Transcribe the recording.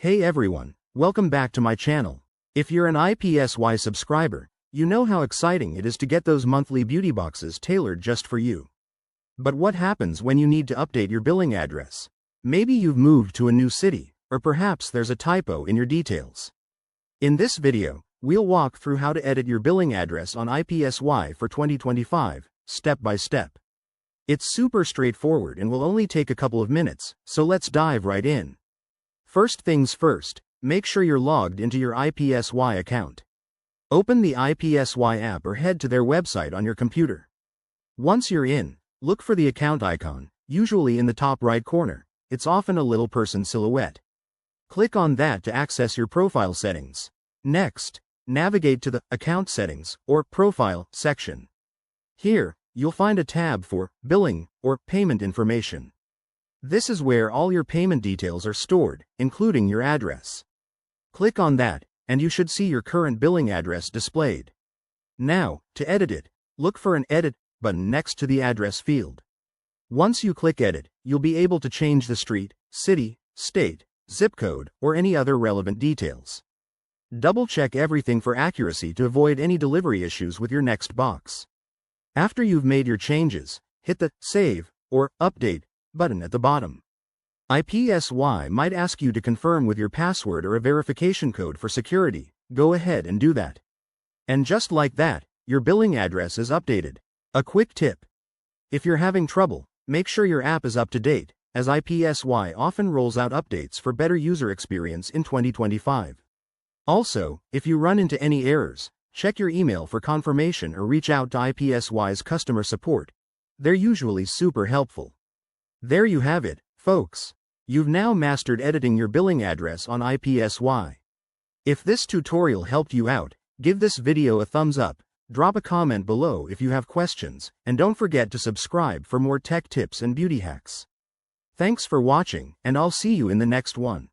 Hey everyone, welcome back to my channel. If you're an IPSY subscriber, you know how exciting it is to get those monthly beauty boxes tailored just for you. But what happens when you need to update your billing address? Maybe you've moved to a new city, or perhaps there's a typo in your details. In this video, we'll walk through how to edit your billing address on IPSY for 2025, step by step. It's super straightforward and will only take a couple of minutes, so let's dive right in. First things first, make sure you're logged into your IPSY account. Open the IPSY app or head to their website on your computer. Once you're in, look for the account icon, usually in the top right corner. It's often a little person silhouette. Click on that to access your profile settings. Next, navigate to the Account Settings or Profile section. Here, you'll find a tab for Billing or Payment Information. This is where all your payment details are stored, including your address. Click on that, and you should see your current billing address displayed. Now, to edit it, look for an Edit button next to the address field. Once you click Edit, you'll be able to change the street, city, state, zip code, or any other relevant details. Double-check everything for accuracy to avoid any delivery issues with your next box. After you've made your changes, hit the Save or Update button at the bottom. IPSY might ask you to confirm with your password or a verification code for security. Go ahead and do that. And just like that, your billing address is updated. A quick tip: if you're having trouble, make sure your app is up to date, as IPSY often rolls out updates for better user experience in 2025. Also, if you run into any errors, check your email for confirmation or reach out to IPSY's customer support. They're usually super helpful. There you have it, folks. You've now mastered editing your billing address on IPSY. If this tutorial helped you out, give this video a thumbs up, drop a comment below if you have questions, and don't forget to subscribe for more tech tips and beauty hacks. Thanks for watching, and I'll see you in the next one.